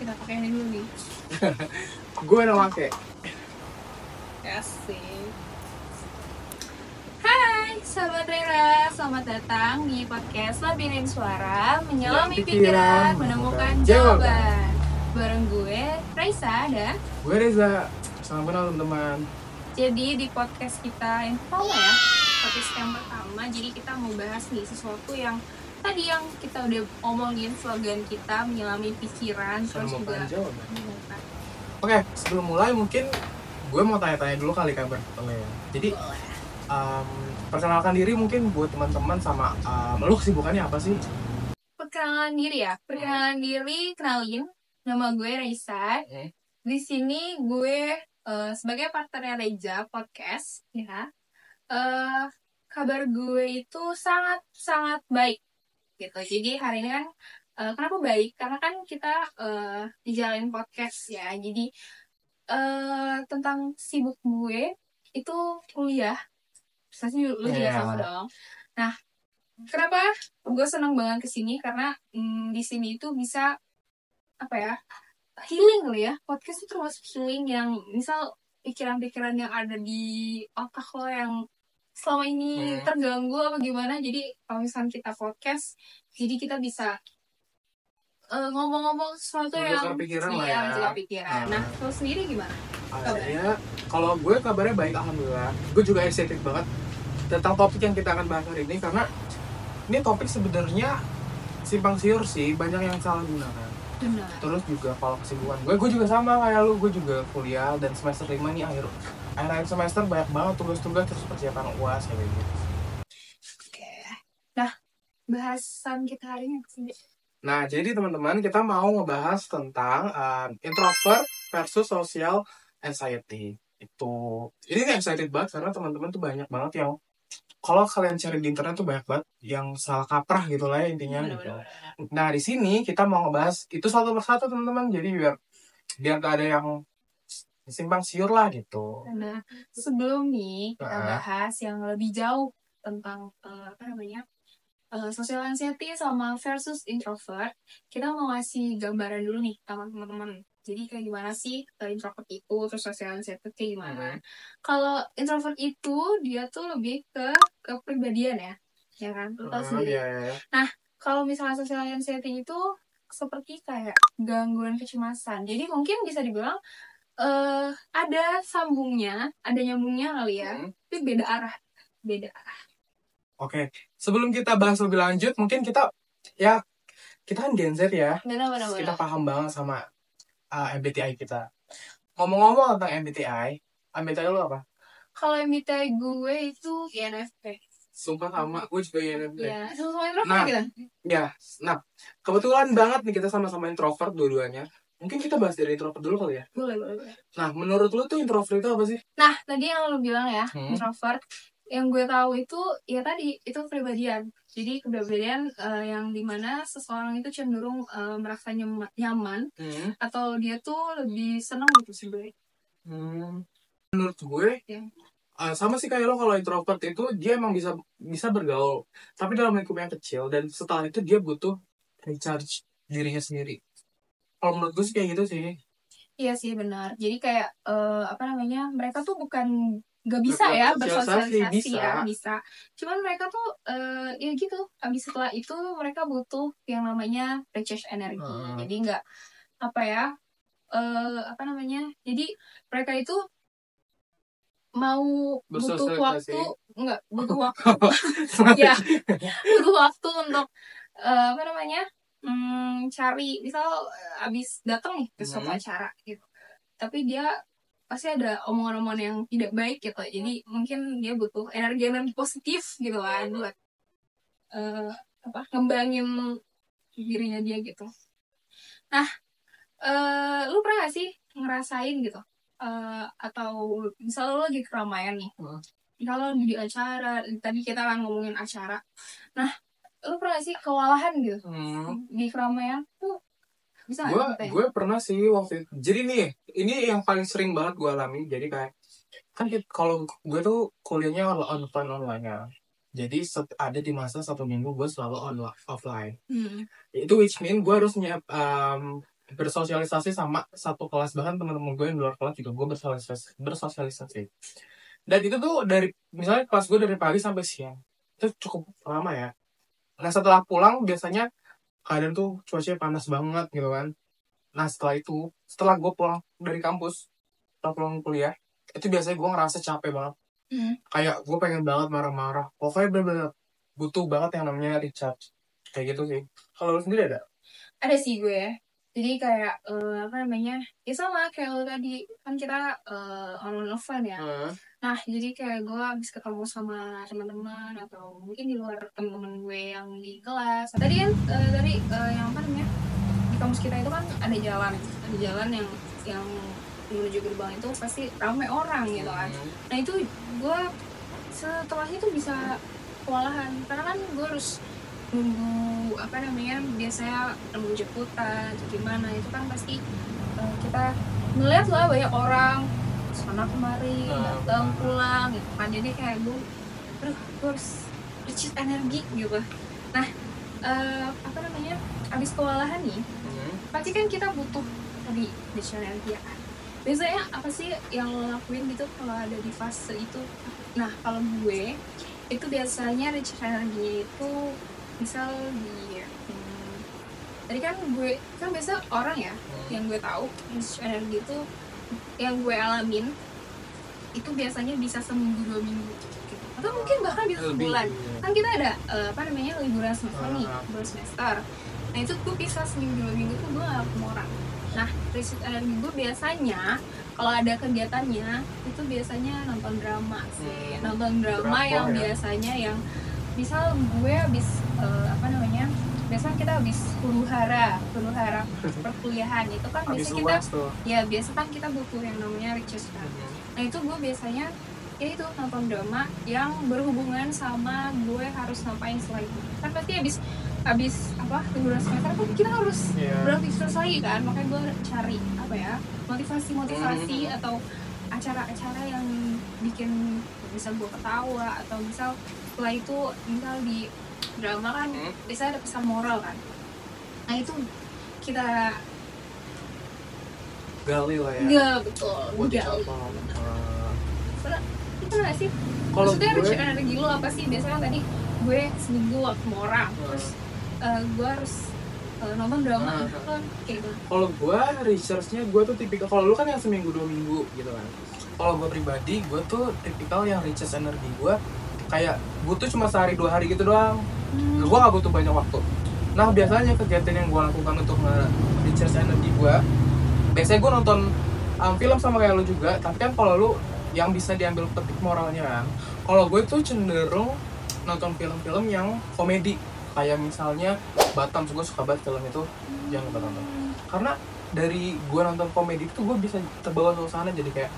kita pakai ini dulu nih. Gue udah pake. Asik. Hai Sobat Rera, selamat datang di podcast Labirin Suara, menyelami pikiran, menemukan jawaban. Bareng gue, Raisa dan Gue Reza. Selamat kenal teman-teman. jadi di podcast kita yang pertama ya, podcast yang pertama, jadi kita mau bahas nih sesuatu yang tadi yang kita udah omongin, slogan kita menyelami pikiran, terus juga Menemukan jawaban. menemukan. Oke, sebelum mulai mungkin gue mau tanya-tanya dulu kali kabar ya. Jadi perkenalkan diri mungkin buat teman-teman sama lu kesibukannya apa sih? Perkenalan diri ya, kenalin, nama gue Raisa. Di sini gue sebagai partnernya Reja podcast ya. Kabar gue itu sangat baik gitu. Jadi hari ini kan kenapa baik? Karena kan kita dijalanin podcast ya. Jadi tentang sibuk gue itu kuliah. Pasti lu juga sama dong. Nah, kenapa gue seneng banget kesini? Karena di sini itu bisa apa ya, healing kali ya. Podcast itu termasuk healing yang misal pikiran-pikiran yang ada di otak lo yang selama ini terganggu apa gimana. Jadi kalau misalnya kita podcast, jadi kita bisa ngomong-ngomong sesuatu yang pikiran lah ya. menjaga pikiran. Nah, lo sendiri gimana? Ya, kalau gue kabarnya baik alhamdulillah. Gue juga excited banget tentang topik yang kita akan bahas hari ini karena ini topik sebenarnya simpang siur sih, banyak yang salah gunakan. Benar. Terus juga kalau kesibukan gue juga sama kayak lu, gue juga kuliah dan semester 5 nih akhir semester banyak banget tugas-tugas terus persiapan UAS kayak gitu. Oke. Nah, bahasan kita hari ini apa sih? Nah, jadi teman-teman kita mau ngebahas tentang introvert versus social anxiety. Ini excited banget karena teman-teman tuh banyak banget yang kalau kalian cari di internet tuh banyak banget yang salah kaprah gitu lah ya intinya gitu. Nah, di sini kita mau ngebahas itu satu persatu teman-teman. Jadi biar gak ada yang simpang siur lah gitu. Nah, sebelum nih kita bahas yang lebih jauh tentang social anxiety sama versus introvert, kita mau ngasih gambaran dulu nih sama teman-teman. Jadi kayak gimana sih introvert itu, terus social anxiety kayak gimana? Kalau introvert itu dia tuh lebih ke kepribadian ya kan? Lu tahu sendiri. Yeah. Nah, kalau misalnya social anxiety itu seperti kayak gangguan kecemasan. Jadi mungkin bisa dibilang ada nyambungnya kali ya, tapi beda arah. Oke, sebelum kita bahas lebih lanjut, mungkin kita kan Gen Z ya. Benar. Kita paham banget sama MBTI kita. Ngomong-ngomong tentang MBTI lu apa? Kalau MBTI gue itu INFP. Sumpah sama, gue juga INFP. Iya, sama introvert kita. Ya, nah kebetulan banget nih kita sama-sama introvert dua-duanya. Mungkin kita bahas dari introvert dulu kali ya? Boleh. Nah, menurut lu tuh introvert itu apa sih? Nah, tadi yang lu bilang ya, introvert. Yang gue tahu itu, ya tadi, itu kepribadian. Jadi kepribadian yang dimana seseorang itu cenderung merasa nyaman, atau dia tuh lebih senang gitu sebenarnya. Menurut gue, sama sih kayak lo. Kalau introvert itu dia emang bisa bergaul, tapi dalam lingkup yang kecil, dan setelah itu dia butuh recharge dirinya sendiri. Kalau menurut gue sih kayak gitu sih. Iya sih benar. Jadi kayak mereka tuh bukan gak bisa ya bersosialisasi ya, bisa. Cuman mereka tuh ya gitu. Habis setelah itu mereka butuh yang namanya recharge energi. Jadi nggak jadi mereka itu mau butuh waktu ya butuh waktu untuk cari, misal abis datang nih ke suatu acara gitu, tapi dia pasti ada omongan-omongan yang tidak baik gitu, jadi mungkin dia butuh energi positif gitu kan buat ngembangin dirinya dia gitu. Nah, lu pernah gak sih ngerasain gitu atau misal lu lagi keramaian nih, kalau di acara, tadi kita kan ngomongin acara, nah lu pernah gak sih kewalahan gitu di keramaian tuh? Bisa gue pernah sih waktu itu. Jadi nih, ini yang paling sering banget gue alami. Jadi kayak kan kalau gue tuh kuliahnya online ya. Jadi ada di masa 1 minggu gue selalu offline. Itu which mean gue harus bersosialisasi sama satu kelas, bahkan teman-teman gue yang di luar kelas juga gue bersosialisasi. Dan itu tuh dari misalnya kelas gue dari pagi sampai siang itu cukup lama ya. Nah setelah pulang biasanya kadang tuh cuacanya panas banget gitu kan. Nah setelah gue pulang dari kampus, setelah pulang kuliah, itu biasanya gue ngerasa capek banget. Kayak gue pengen banget marah-marah. Pokoknya bener-bener butuh banget yang namanya recharge. Kayak gitu sih. Kalau lu sendiri ada? Ada sih gue. Jadi kayak apa namanya? Ya sama kayak lo tadi kan kita online offline ya. Nah jadi kayak gue habis ketemu sama teman-teman atau mungkin di luar teman-teman gue yang di kelas. Tadi kan yang apa namanya? Di kampus kita itu kan ada jalan yang menuju gerbang itu pasti ramai orang gitu kan. Nah itu gue setelah itu bisa kewalahan karena kan gue harus nunggu apa namanya, biasanya nunggu jemputan atau gimana itu kan pasti kita ngeliat lah banyak orang sana kemari datang pulang gitu kan. Jadi kayak gue harus recharge energi gitu. Nah apa namanya, abis kewalahan nih pasti kan kita butuh tadi recharge energi ya kan. Biasanya apa sih yang lo lakuin gitu kalau ada di fase itu? Nah kalau gue itu biasanya recharge energinya itu misal di tadi kan gue kan biasa orang ya yang gue tahu recharge energi itu yang gue alamin itu biasanya bisa seminggu 2 minggu gitu. Atau mungkin bahkan bisa sebulan. Kan kita ada apa namanya liburan semester nih, liburan semester. Nah itu gue bisa seminggu 2 minggu tuh gue gak ketemu orang. Nah recharge energi gue biasanya kalau ada kegiatannya itu biasanya nonton drama sih. Nonton drama yang biasanya yang misal gue habis apa namanya, biasanya kita habis huru hara perkuliahan itu kan biasa kita ya biasa kan kita butuh yang namanya recharge kan. Nah itu gue biasanya ya itu nonton drama yang berhubungan sama gue harus ngapain setelah itu. Kan pasti habis apa liburan semester kan kita harus beraktivitas lagi kan, makanya gue cari apa ya motivasi atau acara-acara yang bikin bisa gue ketawa, atau misal setelah itu misal di drama kan biasanya ada pesan moral kan. Nah itu kita gali lah ya. Iya betul, gali. Itu nggak sih? Maksudnya recharge energi lo apa sih? Biasanya tadi gue seminggu ketemu orang, terus gue harus nonton drama kan kayak gitu. Kalau gue recharge-nya gue tuh tipikal, kalau lu kan yang seminggu 2 minggu gitu kan. Kalau gue pribadi gue tuh tipikal yang recharge energi gue kayak butuh cuma sehari 2 hari gitu doang. Gue gak butuh banyak waktu. Nah biasanya kegiatan yang gue lakukan untuk recharge energi gue, biasanya gue nonton film sama kayak lu juga. Tapi kan kalau lu yang bisa diambil petik moralnya kan, kalau gue tuh cenderung nonton film-film yang komedi. Kayak misalnya Batam, gue suka banget film itu, jangan lupa nonton. Karena dari gue nonton komedi itu gue bisa terbawa suasana, jadi kayak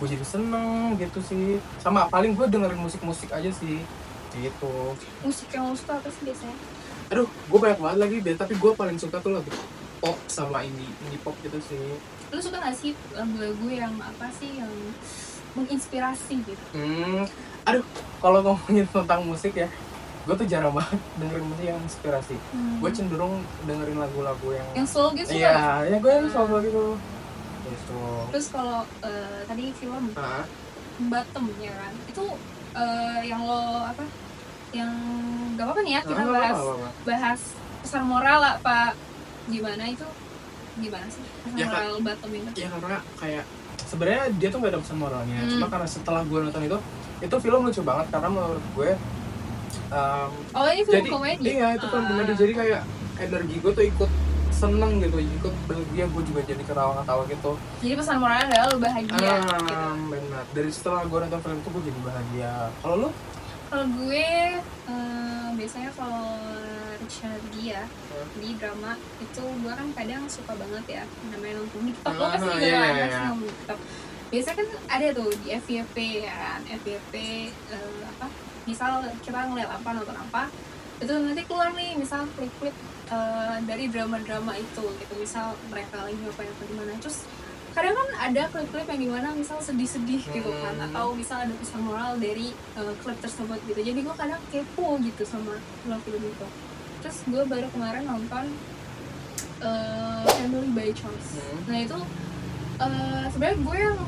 gue jadi seneng gitu sih. Sama paling gue dengerin musik-musik aja sih gitu. Musik yang lo suka apa sih biasanya? Aduh, gue banyak banget lagi deh, tapi gue paling suka tuh lagu pop sama indie pop gitu sih. Lu suka gak sih lagu-lagu yang apa sih yang menginspirasi gitu? Aduh, kalau ngomongin tentang musik ya, gue tuh jarang banget dengerin musik yang inspirasi. Gue cenderung dengerin lagu-lagu yang slow gitu. Iya, ya gue yang slow gitu. Terus kalau tadi film Batam ya kan, itu yang lo apa? Yang gak apa-apa nih ya kita bahas pesan moral apa gimana itu? Gimana sih pesan moral Batam itu? Ya karena kayak sebenarnya dia tuh gak ada pesan moralnya, cuma karena setelah gue nonton itu film lucu banget karena menurut gue ini film komedi? Iya, itu film komedi, jadi kayak energi gue tuh ikut seneng gitu, ikut bahagia, gue juga jadi ketawa-ketawa gitu. Jadi pesan moralnya adalah lo bahagia gitu. Benar, dari setelah gue nonton film itu gue jadi bahagia. Kalau lo? Kalau gue biasanya kalau recharge dia di drama itu gue kan kadang suka banget ya namanya nonton di TikTok. Lo pasti juga nonton di TikTok. Biasanya kan ada tuh di FYP ya kan, FYP apa, misal kita ngeliat apa, nonton apa, itu nanti keluar nih misal klip-klip dari drama-drama itu gitu, misal mereka lagi ngapain apa gimana. Terus kadang kan ada klip-klip yang gimana misal sedih-sedih gitu kan, atau misal ada pesan moral dari klip tersebut gitu. Jadi gue kadang kepo gitu sama film-film itu. Terus gue baru kemarin nonton Family by Choice. Nah itu sebenarnya gue yang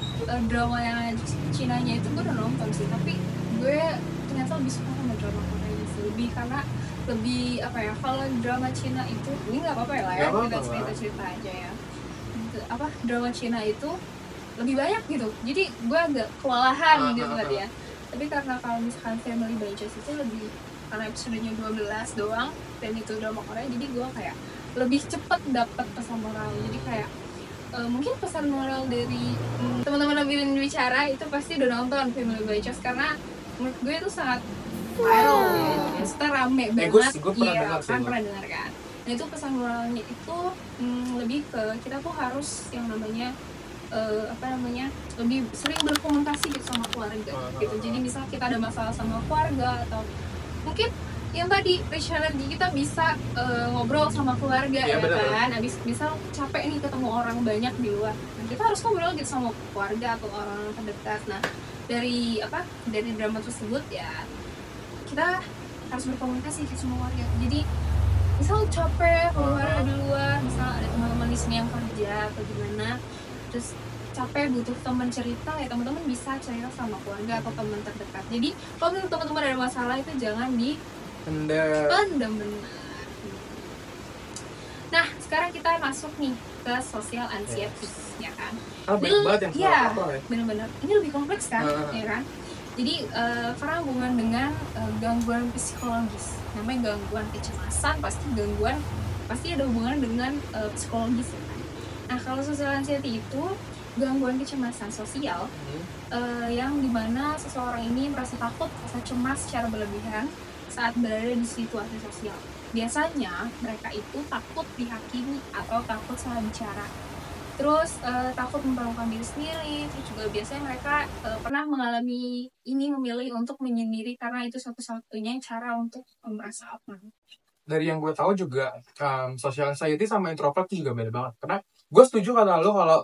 drama yang Cinanya itu gue udah nonton sih, tapi gue ternyata lebih suka sama drama Korea sih, lebih karena lebih apa ya, kalau drama Cina itu ini nggak apa-apa ya kita cerita aja ya, apa drama Cina itu lebih banyak gitu, jadi gue agak kewalahan gitu tadi ya. Tapi karena kalau misalkan Family by Choice itu lebih, karena episodenya 12 doang dan itu drama Korea, jadi gue kayak lebih cepet dapet pesan moral. Jadi kayak mungkin pesan moral dari teman-teman Nabilin bicara itu pasti udah nonton Family by Choice, karena menurut gue itu sangat viral ya, itu rame banget. Iya kan, pernah dengar kan. Nah itu pesan moralnya itu lebih ke kita tuh harus yang namanya lebih sering berkomunikasi gitu sama keluarga gitu. Jadi misal kita ada masalah sama keluarga, atau mungkin yang tadi Rich Energy, kita bisa ngobrol sama keluarga ya kan. Abis misal capek nih ketemu orang banyak di luar, nah, kita harus ngobrol gitu sama keluarga atau orang terdekat. Nah dari drama tersebut ya kita harus berkomunikasi gitu sama keluarga. Jadi misal capek keluar di luar, misal ada teman-teman di sini yang kerja atau gimana, terus capek butuh teman cerita, ya teman-teman bisa cerita sama keluarga atau teman terdekat. Jadi kalau teman-teman ada masalah itu jangan pendam benar. Nah sekarang kita masuk nih ke social anxiety, ya kan? Banget yang benar-benar ini lebih kompleks kan, ya kan? Jadi karena hubungan dengan gangguan psikologis, namanya gangguan kecemasan, pasti ada hubungan dengan psikologis ya kan? Nah kalau social anxiety itu gangguan kecemasan sosial yang dimana seseorang ini merasa takut, merasa cemas secara berlebihan saat berada di situasi sosial. Biasanya mereka itu takut dihakimi atau takut salah bicara, terus takut memperlakukan diri sendiri. Terus juga biasanya mereka pernah mengalami ini, memilih untuk menyendiri karena itu satu-satunya cara untuk merasa aman. Dari yang gue tahu juga social anxiety sama introvert itu juga beda banget. Karena gue setuju kata lo kalau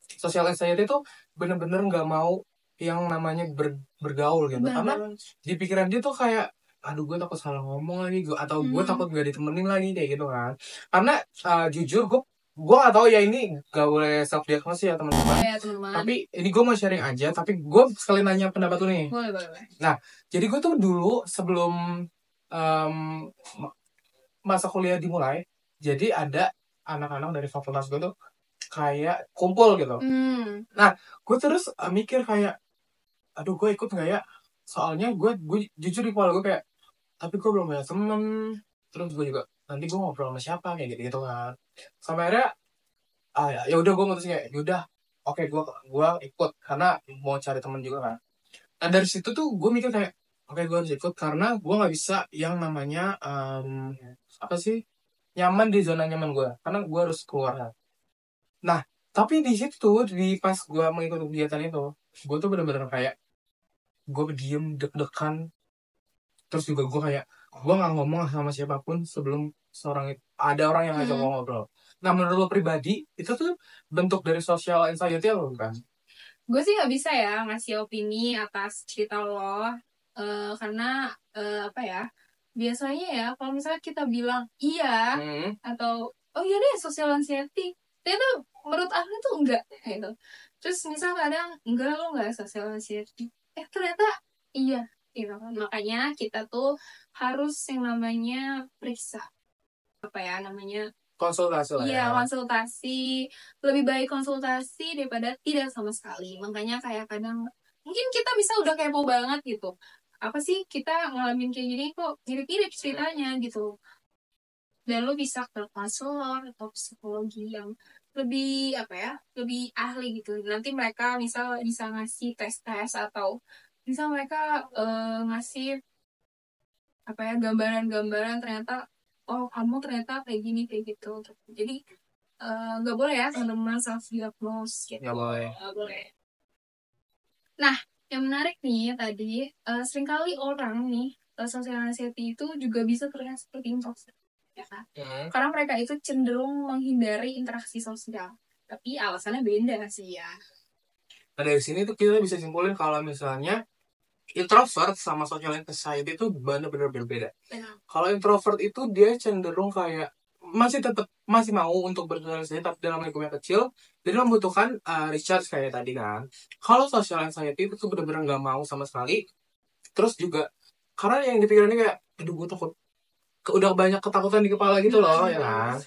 social anxiety itu bener-bener nggak mau yang namanya bergaul gitu. Karena di pikiran dia tuh kayak, aduh gue takut salah ngomong lagi, atau gue takut gak ditemenin lagi kayak gitu kan. Karena jujur gue gak tahu ya, ini gak boleh self diagnosis ya teman-teman. Tapi ini gue mau sharing aja, tapi gue sekali nanya pendapat lu nih. Boleh. Nah jadi gue tuh dulu sebelum masa kuliah dimulai, jadi ada anak-anak dari fakultas gue tuh kayak kumpul gitu. Nah gue terus mikir kayak, aduh gue ikut gak ya? Soalnya gue jujur di kepala gue kayak, tapi gue belum punya temen. Terus gue juga nanti gue ngobrol sama siapa kayak gitu kan. Sampai akhirnya ya udah gue mutusin kayak, yaudah oke, gue ikut karena mau cari temen juga kan. Nah dari situ tuh gue mikir kayak, oke, gue harus ikut karena gue nggak bisa yang namanya nyaman di zona nyaman gue, karena gue harus keluar. Nah tapi di situ pas gue mengikuti kegiatan itu, gue tuh bener-bener kayak gue diem deg-degan. Terus juga gue kayak, gue nggak ngomong sama siapapun sebelum ada orang yang ngajak gue ngobrol. Nah menurut lo pribadi itu tuh bentuk dari social anxiety lo kan? Gue sih nggak bisa ya ngasih opini atas cerita lo, karena apa ya, biasanya ya kalau misalnya kita bilang iya atau oh iya deh social anxiety, ternyata menurut aku tuh enggak gitu. Terus misal kadang enggak, lo nggak social anxiety, ternyata iya gitu kan. Makanya kita tuh harus yang namanya periksa, apa ya namanya, konsultasi lah ya. Iya, konsultasi. Lebih baik konsultasi daripada tidak sama sekali. Makanya kayak kadang mungkin kita bisa udah kepo banget gitu, apa sih kita ngalamin kayak gini kok mirip-mirip ceritanya gitu, dan lo bisa ke konselor atau psikologi yang lebih apa ya, lebih ahli gitu. Nanti mereka misal bisa ngasih tes atau misal mereka ngasih apa ya, gambaran-gambaran, ternyata oh kamu ternyata kayak gini kayak gitu. Jadi nggak boleh ya teman-teman self diagnose gitu. Nggak boleh. Nah yang menarik nih tadi, seringkali orang nih social anxiety itu juga bisa terlihat seperti introvert ya kan? Karena mereka itu cenderung menghindari interaksi sosial, tapi alasannya beda sih ya. Nah dari sini tuh kita bisa simpulin kalau misalnya introvert sama social anxiety itu benar-benar berbeda. Kalau introvert itu dia cenderung kayak masih mau untuk bersosialisasi tapi dalam lingkup yang kecil, jadi membutuhkan recharge kayak tadi kan. Kalau social anxiety itu tuh bener-bener nggak mau sama sekali. Terus juga karena yang dipikirannya kayak, aduh gue takut, udah banyak ketakutan di kepala gitu loh, ya kan.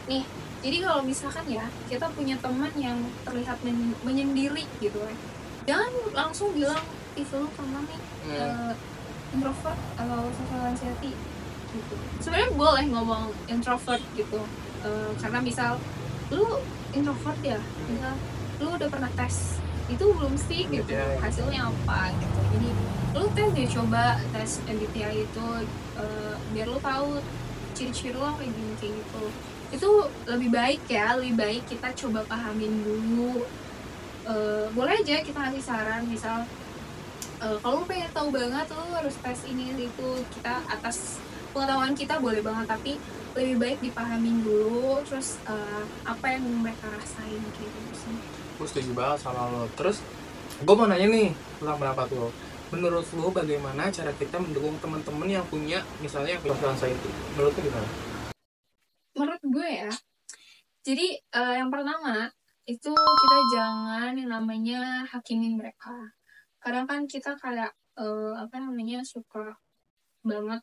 Nih, jadi kalau misalkan ya kita punya teman yang terlihat menyendiri gitu ya, jangan langsung bilang itu lu karena nih introvert atau social anxiety gitu. Sebenarnya boleh ngomong introvert gitu, karena misal lu introvert ya, misal lu udah pernah tes itu belum sih gitu, hasilnya apa gitu. Jadi lu tes deh, coba tes MBTI itu, biar lu tahu ciri-ciri lo kayak gini kayak gitu. Itu lebih baik ya, lebih baik kita coba pahamin dulu. Boleh aja kita ngasih saran, misal kalau lu pengen tahu banget lu harus tes ini itu, kita atas pengetahuan kita boleh banget, tapi lebih baik dipahamin dulu terus apa yang mereka rasain kayak gitu sih. Gue setuju banget sama lo. Terus gue mau nanya nih tentang pendapat lo. Menurut lo bagaimana cara kita mendukung teman-teman yang punya misalnya social anxiety? Menurut lo gimana? Menurut gue ya, jadi yang pertama itu kita jangan yang namanya hakimin mereka. Kadang kan kita kayak apa namanya suka banget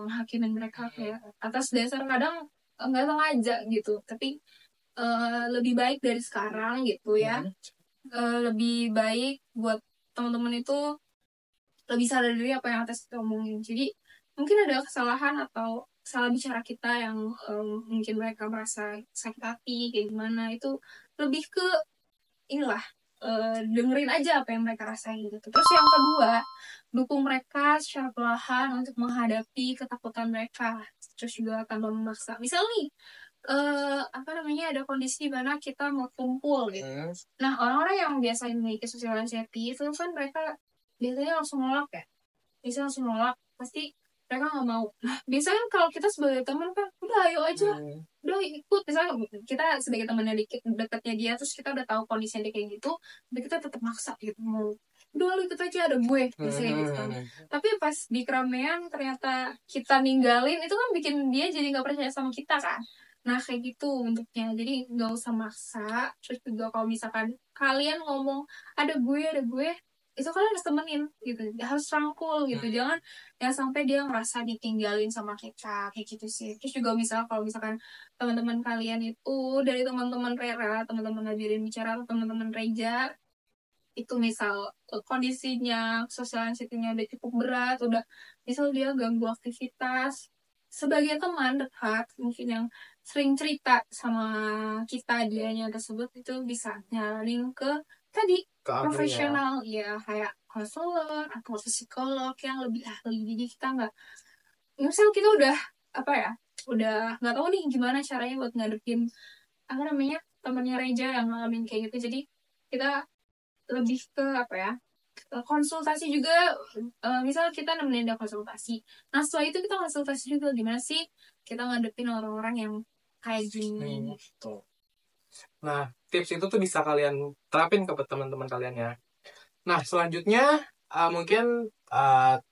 hakimin mereka kayak atas dasar kadang nggak sengaja gitu, tapi lebih baik dari sekarang gitu ya. Lebih baik buat teman-teman itu lebih sadar diri apa yang atas kita omongin. Jadi mungkin ada kesalahan atau salah bicara kita yang mungkin mereka merasa sakit hati kayak gimana, itu lebih ke inilah, dengerin aja apa yang mereka rasain gitu. Terus yang kedua, dukung mereka secara perlahan untuk menghadapi ketakutan mereka. Terus juga tanpa memaksa. Misal nih, apa namanya, ada kondisi di mana kita mau kumpul gitu. Nah, orang-orang yang biasa memiliki social anxiety itu kan mereka biasanya langsung nolak ya. Biasanya langsung nolak, pasti mereka nggak mau. Nah, biasanya kalau kita sebagai teman kan, udah ayo aja, udah ikut. Misalnya kita sebagai temannya dikit dekatnya dia, terus kita udah tahu kondisinya dia kayak gitu, tapi kita tetap maksa gitu, mau udah lu ikut aja ada gue biasanya gitu kan. Tapi pas di keramaian ternyata kita ninggalin, itu kan bikin dia jadi nggak percaya sama kita kan. Nah kayak gitu bentuknya, jadi nggak usah maksa. Terus juga kalau misalkan kalian ngomong ada gue, itu kalian harus temenin gitu, harus rangkul gitu, jangan yang sampai dia ngerasa ditinggalin sama kita kayak gitu sih. Terus juga misal kalau misalkan teman-teman kalian itu dari teman-teman Rera, teman-teman Nabirin bicara atau teman-teman Reja itu misal kondisinya sosial anxiety-nya udah cukup berat, udah misal dia ganggu aktivitas, sebagai teman dekat mungkin yang sering cerita sama kita dianya tersebut, itu bisa nyaranin ke tadi profesional ya, kayak konselor atau psikolog yang lebih ahli. Jadi kita nggak, misal kita udah apa ya, udah nggak tahu nih gimana caranya buat ngadepin apa namanya temennya Reja yang ngalamin kayak gitu, jadi kita lebih ke apa ya, konsultasi juga. Misal kita nemenin dia konsultasi, nah setelah itu kita konsultasi juga gimana sih kita ngadepin orang-orang yang kayak gini gitu. Nah, tips itu tuh bisa kalian terapin ke teman-teman kalian ya. Nah, selanjutnya mungkin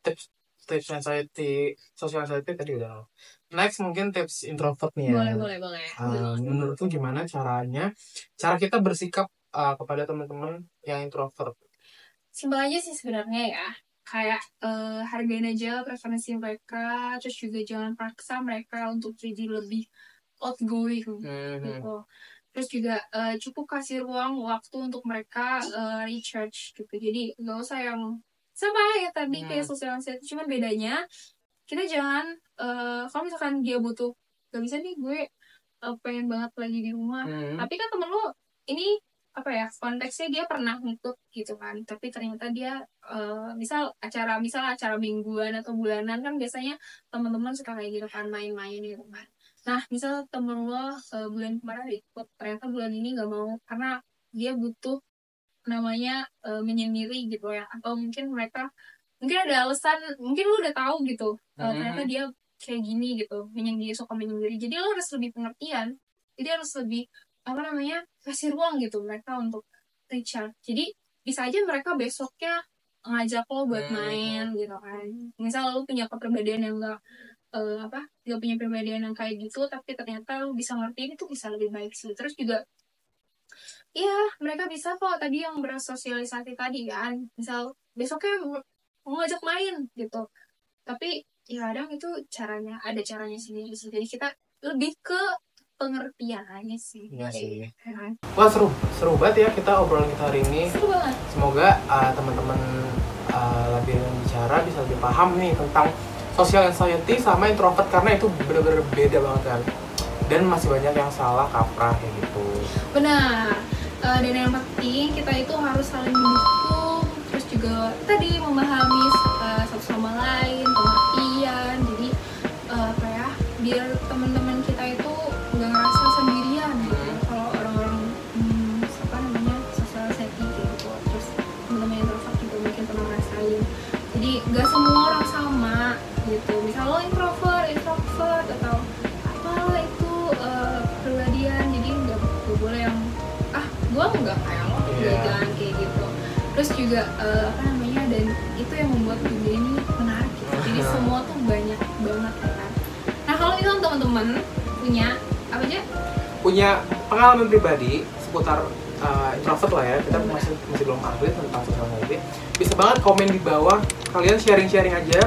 tips tips anxiety, social anxiety tadi udah. Next mungkin tips introvert nih ya. Boleh. Menurut lu gimana cara kita bersikap kepada teman-teman yang introvert? Simpel aja sih sebenarnya ya, kayak hargain aja preferensi mereka, terus juga jangan paksa mereka untuk jadi lebih outgoing gitu. Terus juga cukup kasih ruang waktu untuk mereka recharge gitu. Jadi nggak usah yang sama ya tadi kayak social anxiety, cuman bedanya kita jangan kalau misalkan dia butuh, gak bisa nih gue pengen banget lagi di rumah, tapi kan temen lu ini apa ya, konteksnya dia pernah ngikut gitu kan, tapi ternyata dia misal acara mingguan atau bulanan kan biasanya teman-teman suka kayak gitu kan, main-main gitu kan. Nah misal temen lo bulan kemarin ikut, ternyata bulan ini nggak mau karena dia butuh namanya menyendiri gitu ya, atau mungkin ada alasan, mungkin lu udah tahu gitu ternyata dia kayak gini gitu, menyendiri, suka menyendiri, jadi lo harus lebih pengertian, jadi harus lebih apa namanya kasih ruang gitu mereka untuk recharge. Jadi bisa aja mereka besoknya ngajak lo buat main gitu kan, misal lo punya kepribadian yang gak punya pribadian yang kayak gitu, tapi ternyata lu bisa ngertiin, itu bisa lebih baik sih. Terus juga iya, mereka bisa kok tadi yang bersosialisasi tadi kan. Misal besoknya mau ngajak main gitu. Tapi ya kadang itu caranya, ada caranya sendiri sih. Jadi kita lebih ke pengertiannya sih. Iya sih. Ya. Wah, seru banget ya kita obrolan kita hari ini. Seru banget. Semoga teman-teman lebih bicara bisa lebih paham nih tentang social anxiety sama introvert, karena itu benar-benar beda banget kan. Dan masih banyak yang salah kaprah kayak gitu. Benar. Dan yang penting kita itu harus saling mendukung, terus juga tadi memahami satu sama lain, pengertian. Jadi biar teman-teman kita itu nggak ngerasa sendirian gitu. Kalau orang-orang social anxiety gitu, terus teman-teman introvert juga mungkin pernah ngerasain. Jadi nggak semua orang sama gitu. Misal lo introvert atau apalah itu pribadian, jadi nggak boleh yang gue nggak kayak lo, jangan kayak gitu. Terus juga dan itu yang membuat dunia ini menarik gitu. Jadi semua tuh banyak banget ya kan. Nah kalau misalnya teman-teman punya apa aja? Punya pengalaman pribadi seputar introvert lah ya, kita masih belum ahli tentang social anxiety, bisa banget komen di bawah, kalian sharing aja,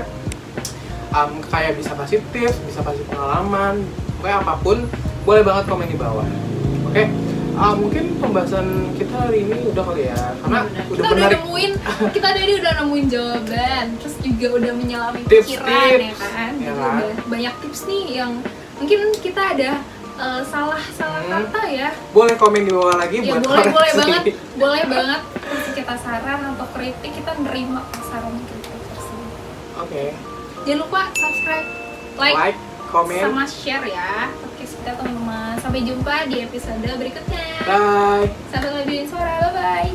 kayak bisa kasih tips, bisa kasih pengalaman, pokoknya apapun boleh banget komen di bawah. Oke? Mungkin pembahasan kita hari ini udah kali ya, karena kita udah nemuin jawaban, terus juga udah menyelami pikiran ya kan. Udah banyak tips nih yang mungkin kita ada salah kata ya. Boleh komen di bawah lagi ya, buat boleh banget kasih kita saran atau kritik, kita nerima saran kritik tersebut. Oke. Jangan lupa subscribe, like, komen, sama share ya podcast kita teman-teman. Sampai jumpa di episode berikutnya. Bye. Sampai lagi suara, bye bye.